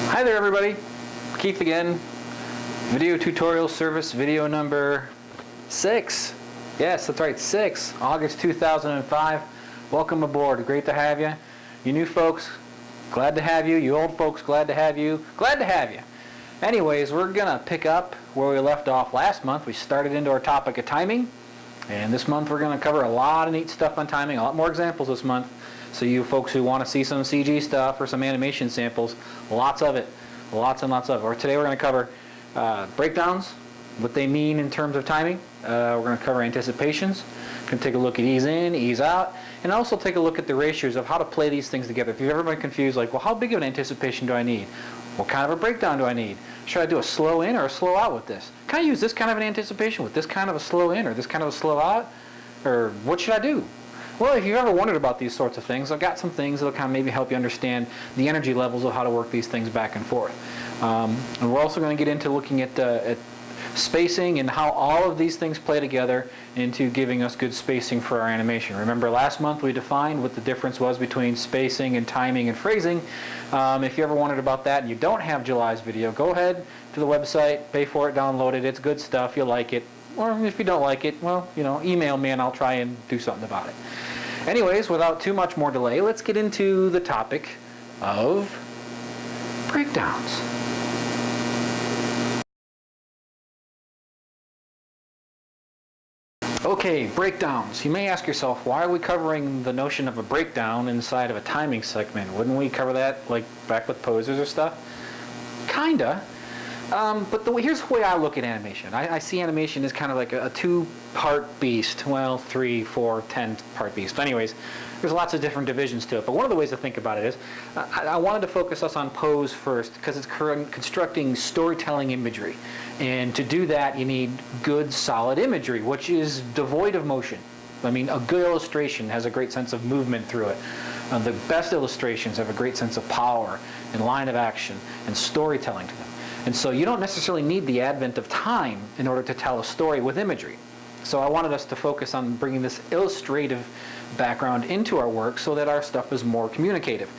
Hi there everybody, Keith again. Video tutorial service video number 6. Yes, that's right, 6, August 2005. Welcome aboard, great to have you. You new folks, glad to have you. You old folks, glad to have you. Glad to have you. Anyways, we're gonna pick up where we left off last month. We started into our topic of timing, and this month we're gonna cover a lot of neat stuff on timing, a lot more examples this month. So you folks who want to see some CG stuff or some animation samples, lots of it, lots and lots of it. Or today we're going to cover breakdowns, what they mean in terms of timing. We're going to cover anticipations. We're going to take a look at ease in, ease out, and also take a look at the ratios of how to play these things together. If you've ever been confused, like, well, how big of an anticipation do I need? What kind of a breakdown do I need? Should I do a slow in or a slow out with this? Can I use this kind of an anticipation with this kind of a slow in or this kind of a slow out? Or what should I do? Well, if you've ever wondered about these sorts of things, I've got some things that will kind of maybe help you understand the energy levels of how to work these things back and forth. And we're also going to get into looking at spacing and how all of these things play together into giving us good spacing for our animation. Remember last month we defined what the difference was between spacing and timing and phrasing. If you ever wondered about that and you don't have July's video, go ahead to the website, pay for it, download it. It's good stuff. You'll like it. Or if you don't like it, well, email me and I'll try and do something about it. Anyways, without too much more delay, let's get into the topic of breakdowns. Okay, breakdowns. You may ask yourself, why are we covering the notion of a breakdown inside of a timing segment? Wouldn't we cover that like back with posers or stuff? Kinda. But here's the way I look at animation. I see animation as kind of like a two-part beast. Well, 3, 4, 10-part beast. Anyways, there's lots of different divisions to it. But one of the ways to think about it is, I wanted to focus us on pose first because it's constructing storytelling imagery. And to do that, you need good, solid imagery, which is devoid of motion. I mean, a good illustration has a great sense of movement through it. The best illustrations have a great sense of power and line of action and storytelling to them. And so you don't necessarily need the advent of time in order to tell a story with imagery. So I wanted us to focus on bringing this illustrative background into our work so that our stuff is more communicative.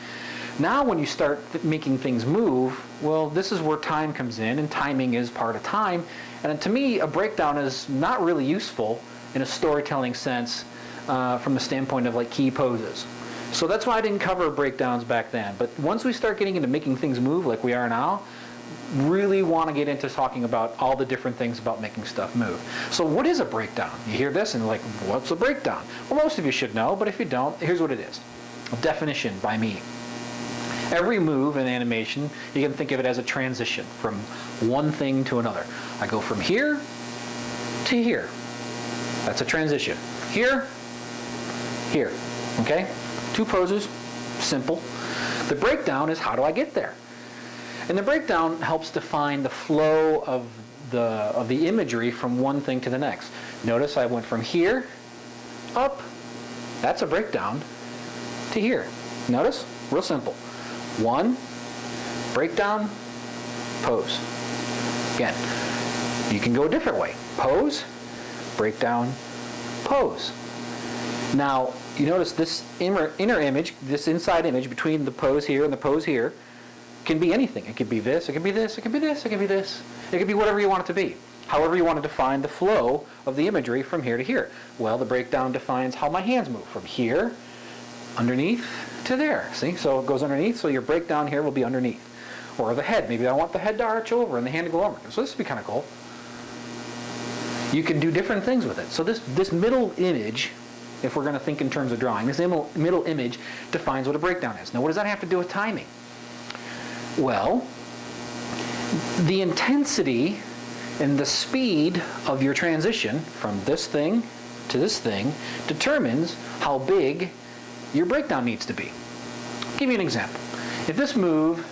Now when you start making things move, well, this is where time comes in, and timing is part of time. And to me, a breakdown is not really useful in a storytelling sense from the standpoint of like key poses. So that's why I didn't cover breakdowns back then. But once we start getting into making things move like we are now, really want to get into talking about all the different things about making stuff move. So what is a breakdown? You hear this and like, what's a breakdown? Well, most of you should know, but if you don't, here's what it is. A definition by me. Every move in animation, you can think of it as a transition from one thing to another. I go from here to here. That's a transition. Here, here. Okay? Two poses, simple. The breakdown is how do I get there? And the breakdown helps define the flow of the imagery from one thing to the next. Notice I went from here, up, that's a breakdown, to here. Notice? Real simple. One, breakdown, pose. Again, you can go a different way. Pose, breakdown, pose. Now, you notice this inner image, this inside image between the pose here and the pose here, can be anything. It could be this, it could be this, it could be this, it could be this. It could be whatever you want it to be. However you want to define the flow of the imagery from here to here. Well, the breakdown defines how my hands move from here, underneath, to there. See? So it goes underneath, so your breakdown here will be underneath. Or the head. Maybe I want the head to arch over and the hand to go over. So this would be kind of cool. You can do different things with it. So this middle image, if we're going to think in terms of drawing, this middle image defines what a breakdown is. Now what does that have to do with timing? Well, the intensity and the speed of your transition from this thing to this thing determines how big your breakdown needs to be. I'll give you an example. If this move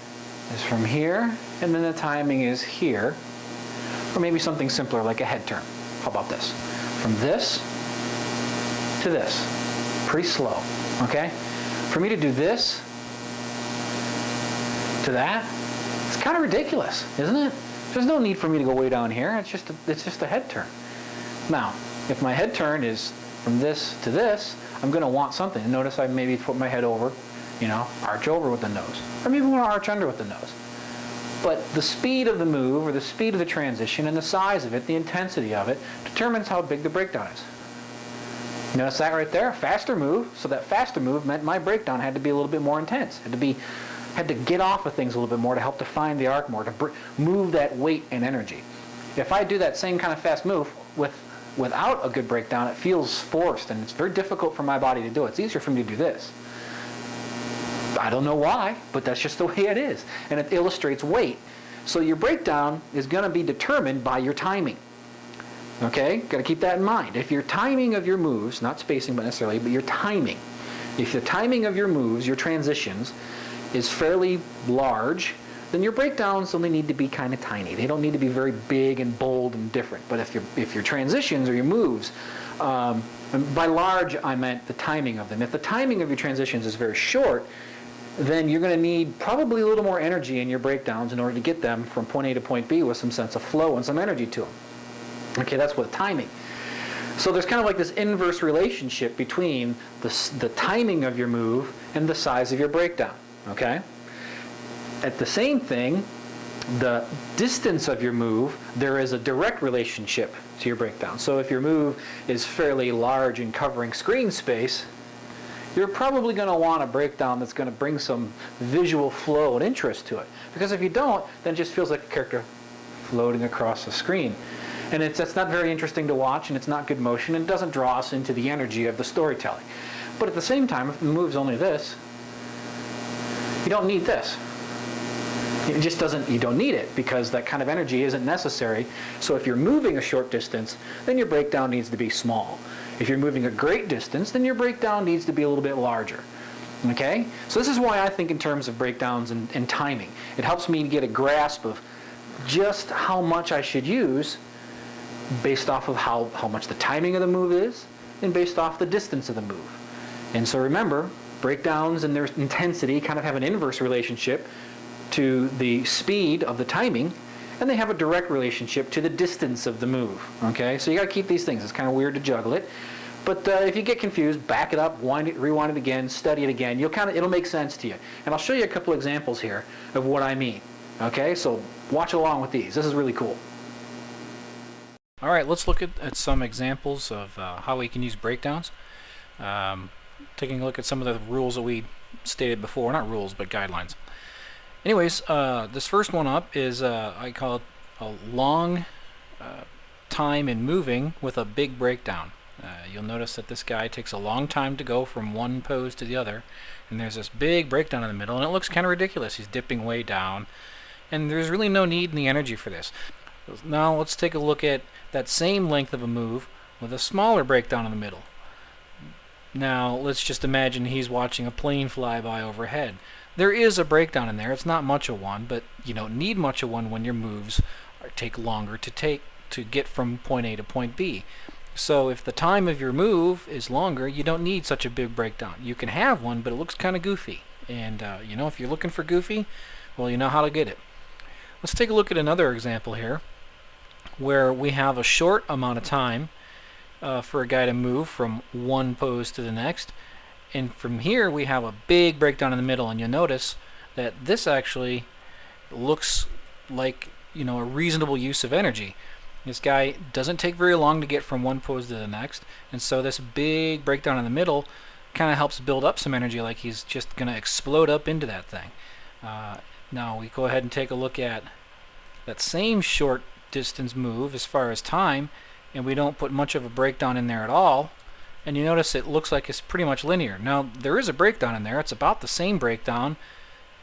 is from here and then the timing is here, or maybe something simpler like a head turn. How about this? From this to this. Pretty slow, okay? For me to do this to that, it's kind of ridiculous, isn't it? There's no need for me to go way down here. It's just a head turn. Now, if my head turn is from this to this, I'm going to want something. And notice I maybe put my head over, arch over with the nose. Or maybe I want to arch under with the nose. But the speed of the move, or the speed of the transition, and the size of it, the intensity of it, determines how big the breakdown is. Notice that right there? Faster move, so that faster move meant my breakdown had to be a little bit more intense. Had to get off of things a little bit more to help define the arc more, to move that weight and energy. If I do that same kind of fast move without a good breakdown, it feels forced, and it's very difficult for my body to do it. It's easier for me to do this. I don't know why, but that's just the way it is. And it illustrates weight. So your breakdown is going to be determined by your timing. Okay? Got to keep that in mind. If your timing of your moves, not spacing but necessarily, but your timing, if the timing of your moves, your transitions, is fairly large, then your breakdowns only need to be kind of tiny. They don't need to be very big and bold and different. But if your transitions or your moves, and by large I meant the timing of them. If the timing of your transitions is very short, then you're going to need probably a little more energy in your breakdowns in order to get them from point A to point B with some sense of flow and some energy to them. Okay, that's with timing. So there's kind of like this inverse relationship between the timing of your move and the size of your breakdown. Okay? At the same thing, the distance of your move, there is a direct relationship to your breakdown. So if your move is fairly large and covering screen space, you're probably going to want a breakdown that's going to bring some visual flow and interest to it. Because if you don't, then it just feels like a character floating across the screen. And that's not very interesting to watch, and it's not good motion, and it doesn't draw us into the energy of the storytelling. But at the same time, if the move's only this, you don't need this. It just doesn't, you don't need it, because that kind of energy isn't necessary. So if you're moving a short distance, then your breakdown needs to be small. If you're moving a great distance, then your breakdown needs to be a little bit larger. Okay? So this is why I think in terms of breakdowns and timing. It helps me get a grasp of just how much I should use based off of how much the timing of the move is and based off the distance of the move. And so remember, breakdowns and their intensity kind of have an inverse relationship to the speed of the timing, and they have a direct relationship to the distance of the move. Okay, so you got to keep these things. It's kind of weird to juggle it, but if you get confused, back it up, rewind it again, study it again. It'll make sense to you. And I'll show you a couple examples here of what I mean. Okay, so watch along with these. This is really cool. All right, let's look at some examples of how we can use breakdowns. Taking a look at some of the rules that we stated before, not rules, but guidelines. Anyways, this first one up is, I call it a long time in moving with a big breakdown. You'll notice that this guy takes a long time to go from one pose to the other, and there's this big breakdown in the middle, and it looks kind of ridiculous. He's dipping way down, and there's really no need in the energy for this. Now let's take a look at that same length of a move with a smaller breakdown in the middle. Now let's just imagine he's watching a plane fly by overhead. There is a breakdown in there. It's not much of one, but you don't need much of one when your moves take longer to get from point A to point B. So if the time of your move is longer, you don't need such a big breakdown. You can have one, but it looks kind of goofy. And if you're looking for goofy, well, you know how to get it. Let's take a look at another example here, where we have a short amount of time for a guy to move from one pose to the next. And from here we have a big breakdown in the middle, and you'll notice that this actually looks like a reasonable use of energy. This guy doesn't take very long to get from one pose to the next, and so this big breakdown in the middle kind of helps build up some energy, like he's just going to explode up into that thing. Now we go ahead and take a look at that same short distance move as far as time, and we don't put much of a breakdown in there at all. And you notice it looks like it's pretty much linear. Now there is a breakdown in there. It's about the same breakdown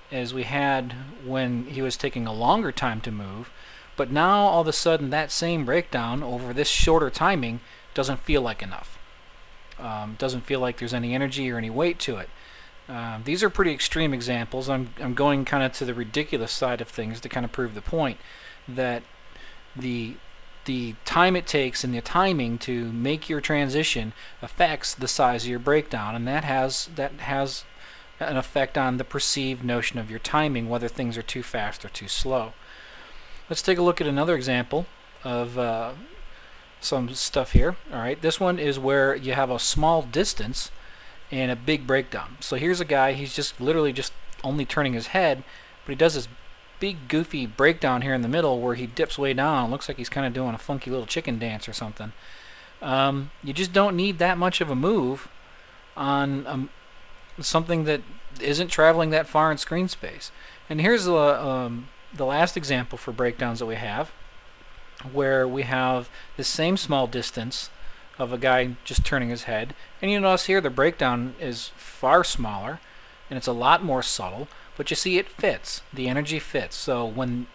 as we had when he was taking a longer time to move, but now all of a sudden that same breakdown over this shorter timing doesn't feel like enough. Doesn't feel like there's any energy or any weight to it. These are pretty extreme examples. I'm going kind of to the ridiculous side of things to kind of prove the point that the time it takes and the timing to make your transition affects the size of your breakdown, and that has an effect on the perceived notion of your timing, whether things are too fast or too slow. Let's take a look at another example of some stuff here. Alright, this one is where you have a small distance and a big breakdown. So here's a guy, he's just literally just only turning his head, but he does this big goofy breakdown here in the middle where he dips way down. It looks like he's kind of doing a funky little chicken dance or something. You just don't need that much of a move on something that isn't traveling that far in screen space. And here's the last example for breakdowns that we have, where we have the same small distance of a guy just turning his head, and you notice here the breakdown is far smaller and it's a lot more subtle, but you see it fits, the energy fits. So when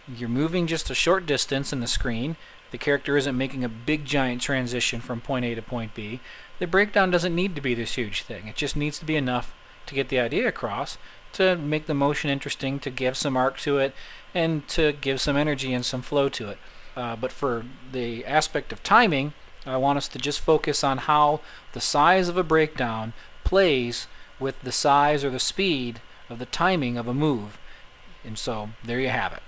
you're moving just a short distance in the screen, the character isn't making a big giant transition from point A to point B. The breakdown doesn't need to be this huge thing. It just needs to be enough to get the idea across, to make the motion interesting, to give some arc to it, and to give some energy and some flow to it. But for the aspect of timing, I want us to just focus on how the size of a breakdown plays with the size or the speed of the timing of a move. And so there you have it.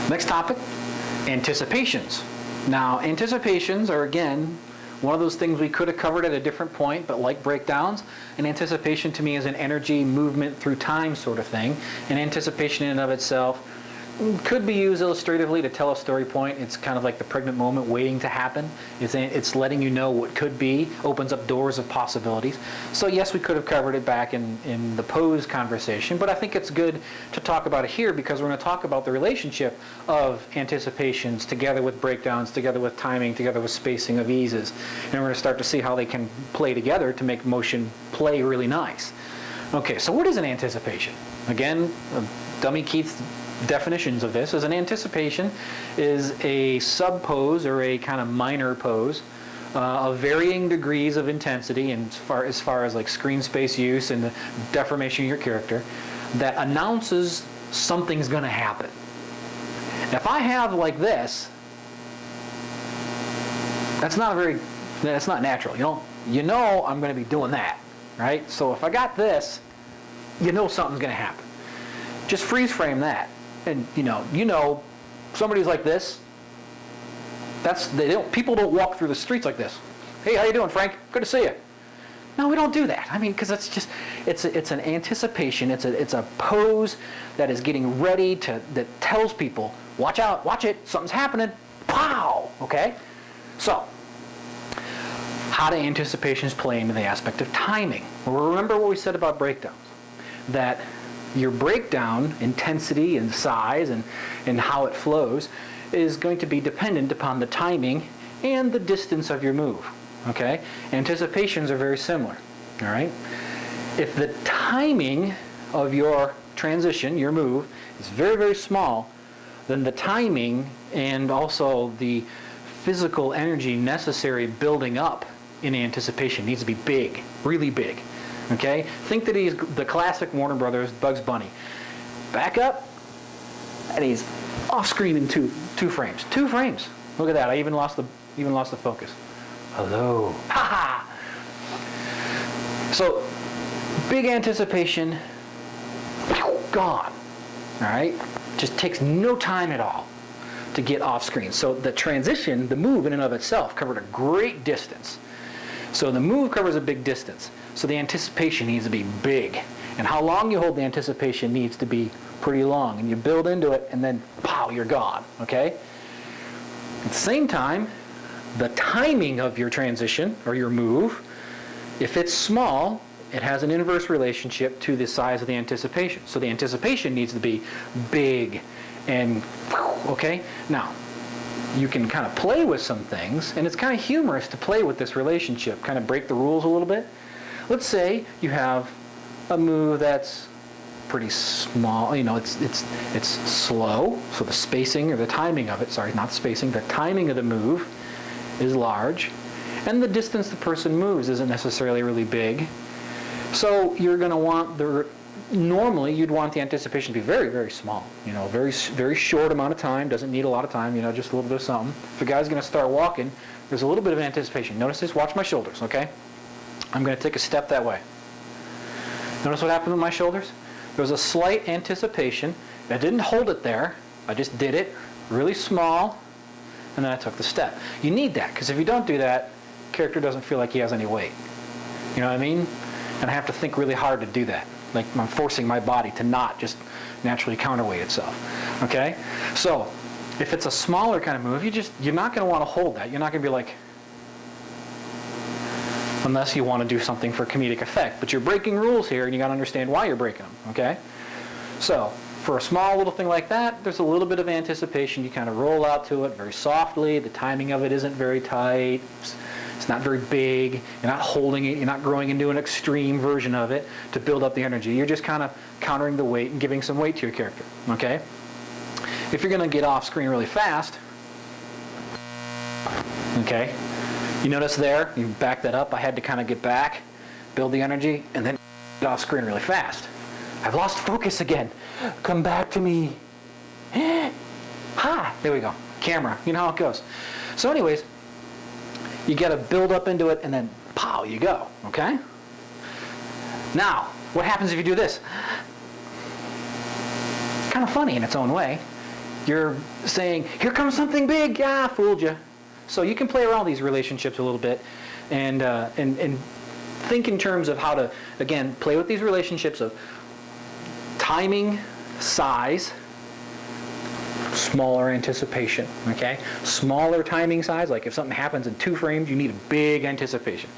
Next topic, anticipations. Now, anticipations are, again, one of those things we could have covered at a different point, but like breakdowns, an anticipation to me is an energy movement through time sort of thing. An anticipation in and of itself could be used illustratively to tell a story point. It's kind of like the pregnant moment waiting to happen. It's letting you know what could be, opens up doors of possibilities. So yes, we could have covered it back in the pose conversation, but I think it's good to talk about it here because we're going to talk about the relationship of anticipations together with breakdowns, together with timing, together with spacing of eases. And we're going to start to see how they can play together to make motion play really nice. Okay, so what is an anticipation? Again, Dummy Keith's definitions of this is an anticipation is a sub-pose or a kind of minor pose of varying degrees of intensity and as far as like screen space use and the deformation of your character that announces something's going to happen. Now, if I have like this, that's not natural. You know I'm going to be doing that, right? So if I got this, you know something's going to happen. Just freeze frame that. And you know, somebody's like this. People don't walk through the streets like this. Hey, how you doing, Frank? Good to see you. No, we don't do that. I mean, because it's an anticipation. It's a pose that is getting ready that tells people, watch out, watch it, something's happening. Pow. Okay. So, how do anticipations play into the aspect of timing? Well, remember what we said about breakdowns, that your breakdown intensity and size and how it flows is going to be dependent upon the timing and the distance of your move. Okay? Anticipations are very similar. All right? If the timing of your transition, your move, is very, very small, then the timing and also the physical energy necessary building up in anticipation needs to be big, really big. Okay? Think that he's the classic Warner Brothers Bugs Bunny. Back up, and he's off screen in two frames. 2 frames. Look at that. I even lost the focus. Hello. Ha ha. So, big anticipation, gone. All right? Just takes no time at all to get off screen. So the transition, the move in and of itself, covered a great distance. So the move covers a big distance. So the anticipation needs to be big. And how long you hold the anticipation needs to be pretty long. And you build into it, and then, pow, you're gone. Okay? At the same time, the timing of your transition, or your move, if it's small, it has an inverse relationship to the size of the anticipation. So the anticipation needs to be big and, okay? Now, you can kind of play with some things, and it's kind of humorous to play with this relationship, kind of break the rules a little bit. Let's say you have a move that's pretty small, it's slow, so the spacing or the timing of it, sorry, not spacing, the timing of the move is large, and the distance the person moves isn't necessarily really big. So you're going to want normally you'd want the anticipation to be very, very small. Very, very short amount of time, doesn't need a lot of time, just a little bit of something. If a guy's going to start walking, there's a little bit of anticipation. Notice this, watch my shoulders, okay? I'm going to take a step that way. Notice what happened with my shoulders? There was a slight anticipation. I didn't hold it there. I just did it really small, and then I took the step. You need that, because if you don't do that, character doesn't feel like he has any weight. You know what I mean? And I have to think really hard to do that. Like I'm forcing my body to not just naturally counterweight itself. Okay? So if it's a smaller kind of move, you're not going to want to hold that. You're not going to be like, unless you want to do something for comedic effect. But you're breaking rules here, and you got to understand why you're breaking them. Okay? So for a small little thing like that, there's a little bit of anticipation. You kind of roll out to it very softly. The timing of it isn't very tight. It's not very big. You're not holding it. You're not growing into an extreme version of it to build up the energy. You're just kind of countering the weight and giving some weight to your character. Okay? If you're going to get off screen really fast, okay, you notice there, you back that up. I had to kind of get back, build the energy, and then get off screen really fast. I've lost focus again. Come back to me. Ha! There we go. Camera. You know how it goes. So anyways, you got to build up into it, and then pow, you go. Okay? Now, what happens if you do this? It's kind of funny in its own way. You're saying, here comes something big. Ah, fooled you. So you can play around these relationships a little bit and think in terms of how to, again, play with these relationships of timing, size, smaller anticipation, okay? Smaller timing size, like if something happens in 2 frames, you need a big anticipation.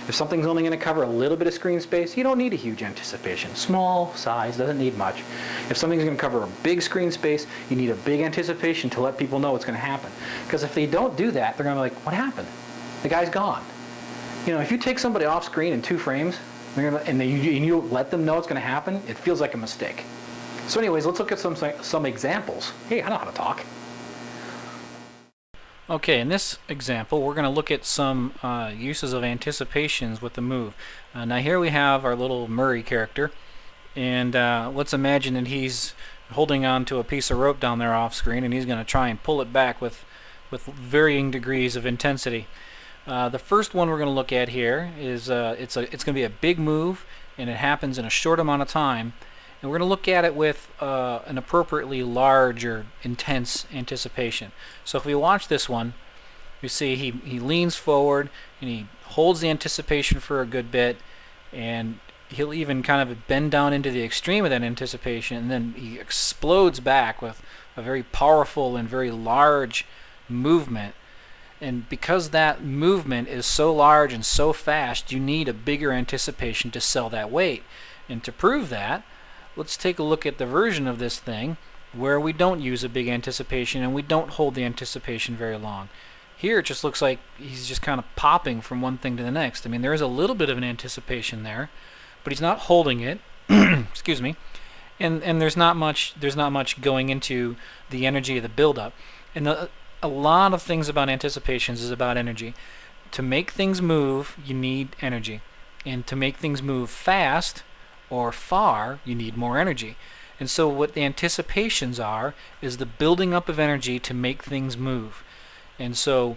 If something's only going to cover a little bit of screen space, you don't need a huge anticipation. Small size, doesn't need much. If something's going to cover a big screen space, you need a big anticipation to let people know what's going to happen. Because if they don't do that, they're going to be like, what happened? The guy's gone. You know, if you take somebody off screen in 2 frames, and you let them know what's going to happen, it feels like a mistake. So anyways, let's look at some examples. Hey, I know how to talk. Okay, in this example, we're going to look at some uses of anticipations with the move. Now here we have our little Murray character, and let's imagine that he's holding on to a piece of rope down there off screen, and he's going to try and pull it back with varying degrees of intensity. The first one we're going to look at here is it's going to be a big move, and it happens in a short amount of time. And we're going to look at it with an appropriately large or intense anticipation. So if we watch this one, you see he leans forward and he holds the anticipation for a good bit, and he'll even kind of bend down into the extreme of that anticipation, and then he explodes back with a very powerful and very large movement. And because that movement is so large and so fast, you need a bigger anticipation to sell that weight. And to prove that, let's take a look at the version of this thing where we don't use a big anticipation and we don't hold the anticipation very long. Here it just looks like he's just kind of popping from one thing to the next. I mean, there is a little bit of an anticipation there, but he's not holding it. Excuse me. And there's not much going into the energy of the buildup. And a lot of things about anticipations is about energy. To make things move, you need energy. And to make things move fast or far, you need more energy. And so what the anticipations are is the building up of energy to make things move. And so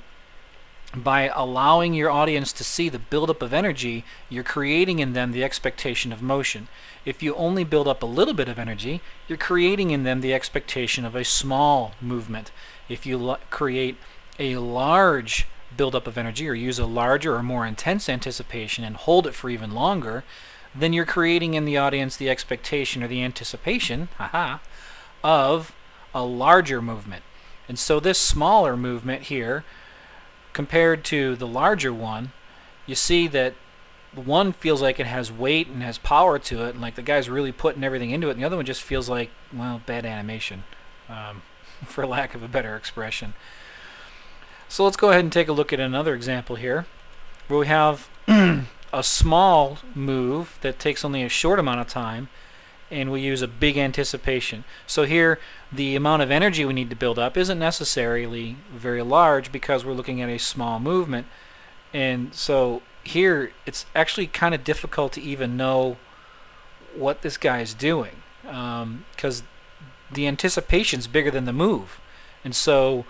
by allowing your audience to see the buildup of energy, you're creating in them the expectation of motion. If you only build up a little bit of energy, you're creating in them the expectation of a small movement. If you create a large buildup of energy, or use a larger or more intense anticipation and hold it for even longer, then you're creating in the audience the expectation or the anticipation of a larger movement. And so this smaller movement here, compared to the larger one, you see that one feels like it has weight and has power to it, and like the guy's really putting everything into it, and the other one just feels like, well, bad animation, for lack of a better expression. So let's go ahead and take a look at another example here, where we have a small move that takes only a short amount of time, and we use a big anticipation. So here the amount of energy we need to build up isn't necessarily very large because we're looking at a small movement. And so here it's actually kind of difficult to even know what this guy is doing, because the anticipation's bigger than the move. And so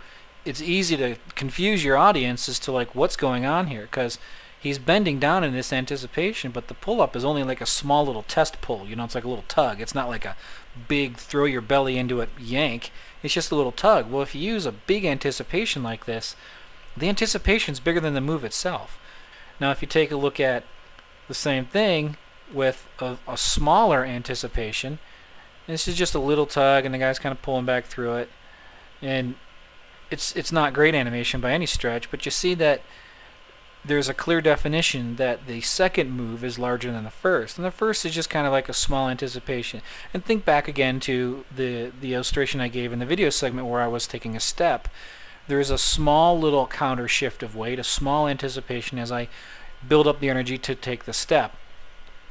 it's easy to confuse your audience as to like what's going on here, because he's bending down in this anticipation, but the pull-up is only like a small little test pull. You know, it's like a little tug. It's not like a big throw your belly into it yank. It's just a little tug. Well, if you use a big anticipation like this, the anticipation's bigger than the move itself. Now, if you take a look at the same thing with a smaller anticipation. This is just a little tug, and the guy's kind of pulling back through it, and it's not great animation by any stretch, but you see that there's a clear definition that the second move is larger than the first, and the first is just kind of like a small anticipation. And think back again to the illustration I gave in the video segment where I was taking a step. There's a small little counter shift of weight, a small anticipation as I build up the energy to take the step.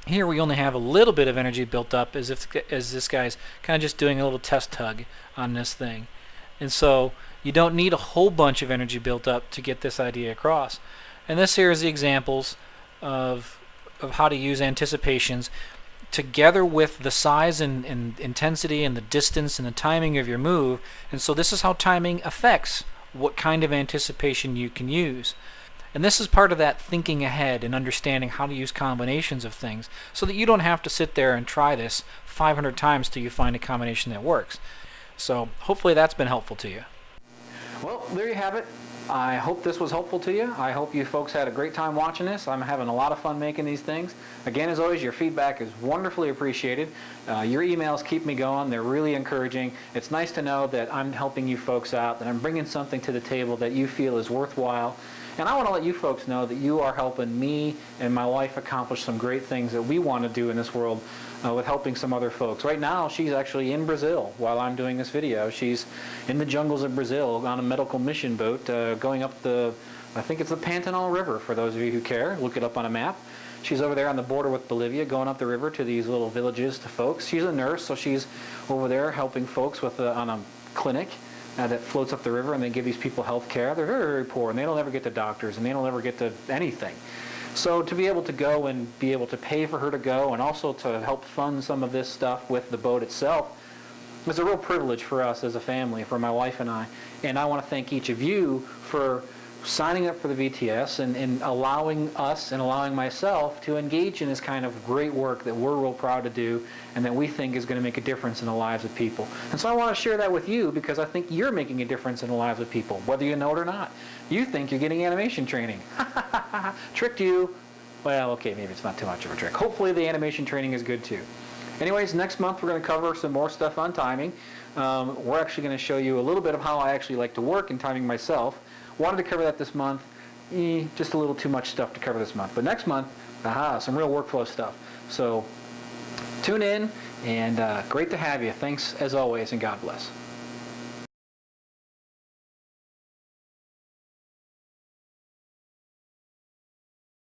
Here we only have a little bit of energy built up as this guy's kind of just doing a little test tug on this thing. And so you don't need a whole bunch of energy built up to get this idea across. And this here is the examples of how to use anticipations together with the size and intensity and the distance and the timing of your move. And so this is how timing affects what kind of anticipation you can use. And this is part of that thinking ahead and understanding how to use combinations of things so that you don't have to sit there and try this 500 times till you find a combination that works. So hopefully that's been helpful to you. Well, there you have it. I hope this was helpful to you. I hope you folks had a great time watching this. I'm having a lot of fun making these things. Again, as always, your feedback is wonderfully appreciated. Your emails keep me going. They're really encouraging. It's nice to know that I'm helping you folks out, that I'm bringing something to the table that you feel is worthwhile. And I want to let you folks know that you are helping me and my wife accomplish some great things that we want to do in this world with helping some other folks. Right now, she's actually in Brazil while I'm doing this video. She's in the jungles of Brazil on a medical mission boat going up I think it's the Pantanal River, for those of you who care. Look it up on a map. She's over there on the border with Bolivia, going up the river to these little villages to folks. She's a nurse, so she's over there helping folks with on a clinic that floats up the river, and they give these people health care. They're very, very poor, and they don't ever get to doctors, and they don't ever get to anything. So to be able to go and be able to pay for her to go, and also to help fund some of this stuff with the boat itself, is a real privilege for us as a family, for my wife and I. And I want to thank each of you for signing up for the VTS and allowing us and allowing myself to engage in this kind of great work that we're real proud to do and that we think is going to make a difference in the lives of people. And so I want to share that with you because I think you're making a difference in the lives of people, whether you know it or not. You think you're getting animation training. Tricked you. Well, okay, maybe it's not too much of a trick. Hopefully the animation training is good too. Anyways, next month we're going to cover some more stuff on timing. We're actually going to show you a little bit of how I actually like to work in timing myself. Wanted to cover that this month. Just a little too much stuff to cover this month. But next month, some real workflow stuff. So tune in, and great to have you. Thanks as always, and God bless.